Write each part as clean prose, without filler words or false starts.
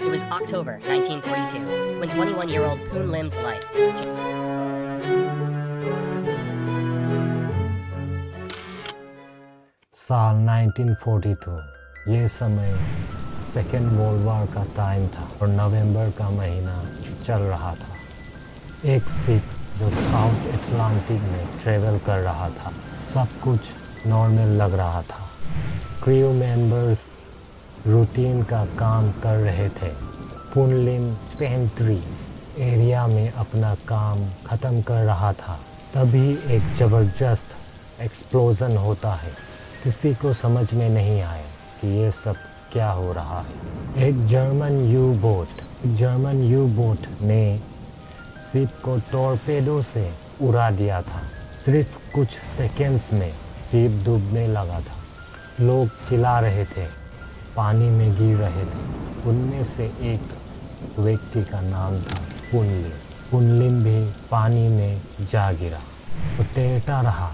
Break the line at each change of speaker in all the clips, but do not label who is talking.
It was October 1942 when 21-year-old Poon Lim's life
साल 1942 ये समय सेकेंड वर्ल्ड वॉर का टाइम था और नवंबर का महीना चल रहा था। एक शिप जो साउथ अटलांटिक में ट्रेवल कर रहा था, सब कुछ नॉर्मल लग रहा था। क्रू मेंबर्स रूटीन का काम कर रहे थे। पुन लिम पेंट्री एरिया में अपना काम ख़त्म कर रहा था। तभी एक ज़बरदस्त एक्सप्लोजन होता है। किसी को समझ में नहीं आया कि ये सब क्या हो रहा है। एक जर्मन यू बोट ने शिप को टॉर्पेडो से उड़ा दिया था। सिर्फ कुछ सेकेंड्स में शिप डूबने लगा था। लोग चिल्ला रहे थे, पानी में गिर रहे थे। उनमें से एक व्यक्ति का नाम था पुन लिम भी पानी में जा गिरा। वो तैरता रहा,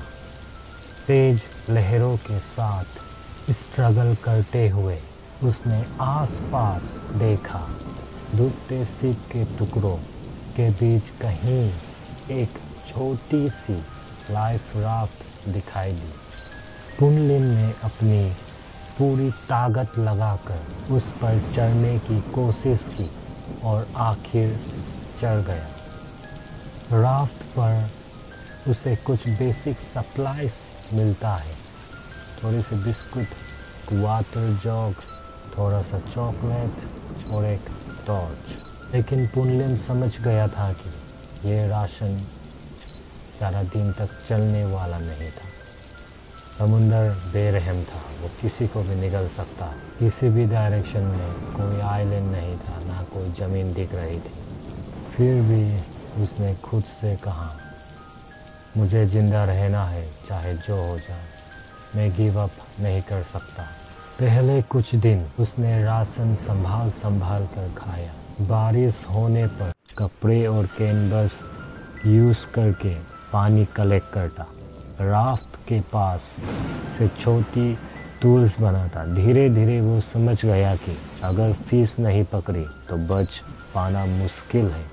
तेज लहरों के साथ स्ट्रगल करते हुए। उसने आसपास देखा, डूबते शिप के टुकड़ों के बीच कहीं एक छोटी सी लाइफ राफ्ट दिखाई दी। पुन लिम ने अपनी पूरी ताकत लगाकर उस पर चढ़ने की कोशिश की और आखिर चढ़ गया। राफ्ट पर उसे कुछ बेसिक सप्लाईज मिलता है, थोड़ी सी बिस्कुट, वाटर जग, थोड़ा सा चॉकलेट और एक टॉर्च। लेकिन पुन लिम समझ गया था कि ये राशन ज़्यादा दिन तक चलने वाला नहीं था। समुंदर बेरहम था, वो किसी को भी निगल सकता है। किसी भी डायरेक्शन में कोई आइलैंड नहीं था, ना कोई ज़मीन दिख रही थी। फिर भी उसने खुद से कहा, मुझे ज़िंदा रहना है, चाहे जो हो जाए। मैं गिव अप नहीं कर सकता। पहले कुछ दिन उसने राशन संभाल कर खाया। बारिश होने पर कपड़े और कैनवस यूज़ करके पानी कलेक्ट करता। राफ्ट के पास से छोटी टूल्स बनाता। धीरे धीरे वो समझ गया कि अगर फिश नहीं पकड़ी तो बच पाना मुश्किल है।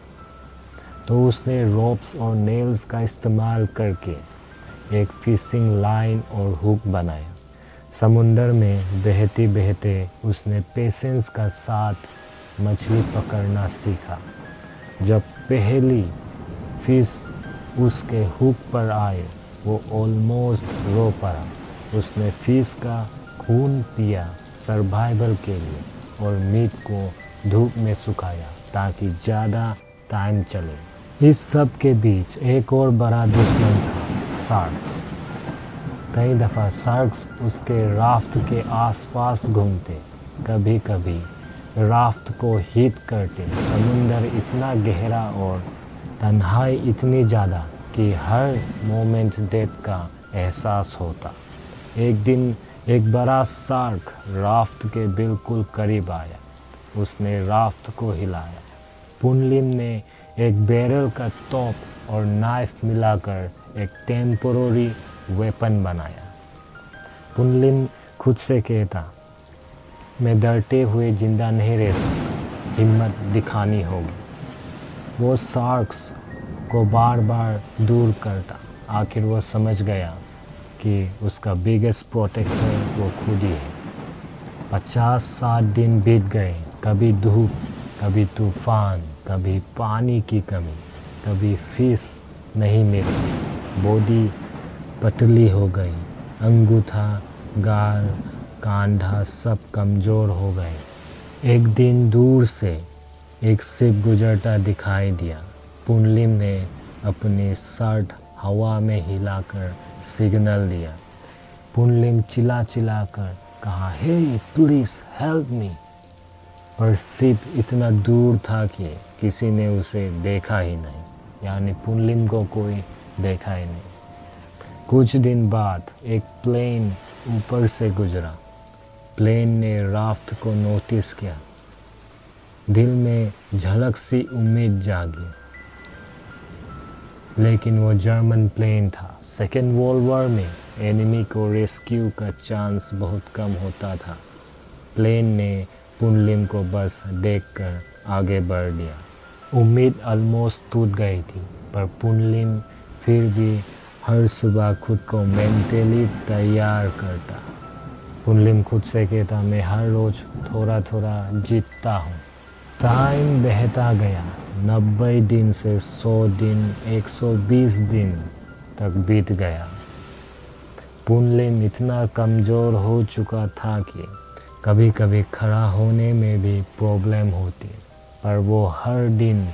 तो उसने रोप्स और नेल्स का इस्तेमाल करके एक फिशिंग लाइन और हुक बनाया। समुंदर में बहते बहते उसने पेशेंस का साथ मछली पकड़ना सीखा। जब पहली फिश उसके हुक पर आए, वो ऑलमोस्ट रो पड़ा। उसने फिश का खून पिया सर्वाइवल के लिए और मीट को धूप में सुखाया ताकि ज़्यादा टाइम चले। इस सब के बीच एक और बड़ा दुश्मन था, शार्क्स। कई दफ़ा शार्क्स उसके राफ्ट के आसपास घूमते, कभी कभी राफ्ट को हिट करते। समुंदर इतना गहरा और तन्हाई इतनी ज़्यादा कि हर मोमेंट डेथ का एहसास होता। एक दिन एक बड़ा शार्क राफ्ट के बिल्कुल करीब आया। उसने राफ्ट को हिलाया। पुन लिम ने एक बैरल का तोप और नाइफ मिलाकर एक टेम्पोररी वेपन बनाया। पुन लिम खुद से कहता, मैं डरते हुए जिंदा नहीं रह सकता, हिम्मत दिखानी होगी। वो शार्क्स को बार बार दूर करता। आखिर वो समझ गया कि उसका बिगेस्ट प्रोटेक्टर वो खुद ही है। 50-60 दिन बीत गए। कभी धूप, कभी तूफान, कभी पानी की कमी, कभी फिश नहीं मिलती। बॉडी पतली हो गई, अंगूठा, गाल, कांधा सब कमज़ोर हो गए। एक दिन दूर से एक शिप गुजरता दिखाई दिया। पुन लिम ने अपनी शर्ट हवा में हिलाकर सिग्नल दिया। पुन लिम चिल्ला कर कहा, हे प्लीज़ हेल्प मी। पर शिप इतना दूर था कि किसी ने उसे देखा ही नहीं, यानी पुन लिम को कोई देखा ही नहीं। कुछ दिन बाद एक प्लेन ऊपर से गुजरा। प्लेन ने राफ्ट को नोटिस किया। दिल में झलक सी उम्मीद जागी, लेकिन वो जर्मन प्लेन था। सेकेंड वर्ल्ड वॉर में एनिमी को रेस्क्यू का चांस बहुत कम होता था। प्लेन ने पुनलिम को बस देखकर आगे बढ़ दिया। उम्मीद ऑलमोस्ट टूट गई थी, पर पुनलिम फिर भी हर सुबह खुद को मेंटली तैयार करता। पुनलिम खुद से कहता, मैं हर रोज़ थोड़ा थोड़ा जीतता हूँ। टाइम बहता गया। 90 दिन से 100 दिन, 120 दिन तक बीत गया। पुनलिम इतना कमज़ोर हो चुका था कि कभी कभी खड़ा होने में भी प्रॉब्लम होती, पर वो हर दिन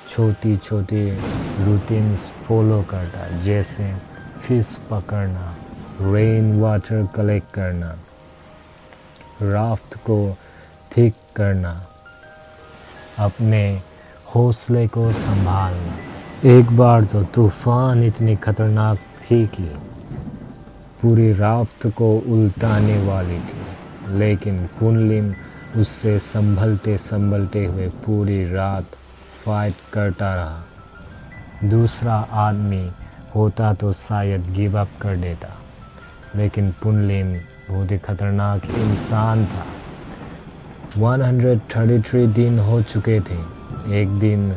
छोटी छोटी रूटीन्स फॉलो करता, जैसे फिश पकड़ना, रेन वाटर कलेक्ट करना, राफ्ट को ठीक करना, अपने हौसले को संभालना। एक बार तो तूफान इतनी खतरनाक थी कि पूरी राफ्ट को उल्टाने वाली थी, लेकिन पुनलिम उससे संभलते संभलते हुए पूरी रात फाइट करता रहा। दूसरा आदमी होता तो शायद गिव अप कर देता, लेकिन पुनलिम बहुत ही खतरनाक इंसान था। 133 दिन हो चुके थे। एक दिन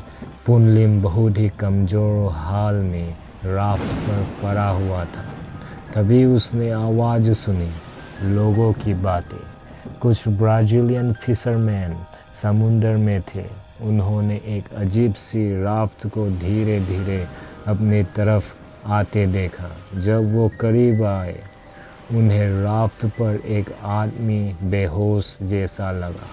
पुनलिम बहुत ही कमज़ोर हाल में राफ्ट पर पड़ा हुआ था। तभी उसने आवाज़ सुनी, लोगों की बातें। कुछ ब्राज़ीलियन फिशरमैन समुंदर में थे। उन्होंने एक अजीब सी राफ्ट को धीरे धीरे अपनी तरफ आते देखा। जब वो करीब आए, उन्हें राफ्ट पर एक आदमी बेहोश जैसा लगा।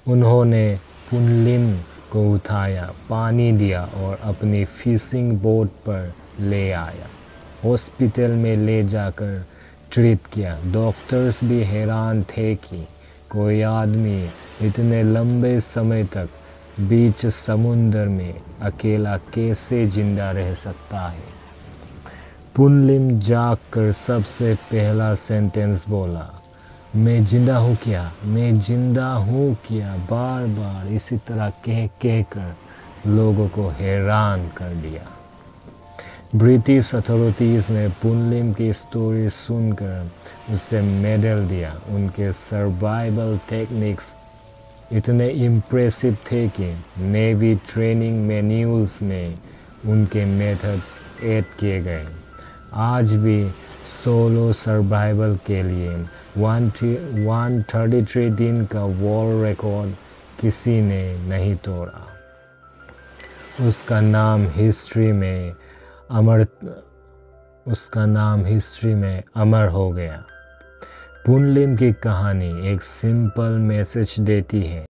उन्होंने पुनलिम को उठाया, पानी दिया और अपनी फिशिंग बोट पर ले आया। हॉस्पिटल में ले जाकर ट्रीट किया। डॉक्टर्स भी हैरान थे कि कोई आदमी इतने लंबे समय तक बीच समुंदर में अकेला कैसे जिंदा रह सकता है। पुनलिम जाग कर सबसे पहला सेंटेंस बोला, मैं जिंदा हूँ क्या, मैं जिंदा हूँ क्या, बार बार इसी तरह कह कर लोगों को हैरान कर दिया। ब्रिटिश अथॉरिटीज़ ने पुनलिम की स्टोरी सुनकर उसे मेडल दिया। उनके सर्वाइवल टेक्निक्स इतने इम्प्रेसिव थे कि नेवी ट्रेनिंग मैन्यूल्स में उनके मेथड्स ऐड किए गए। आज भी सोलो सर्वाइवल के लिए 133 दिन का वर्ल्ड रिकॉर्ड किसी ने नहीं तोड़ा। उसका नाम हिस्ट्री में अमर हो गया। पुनलिम की कहानी एक सिंपल मैसेज देती है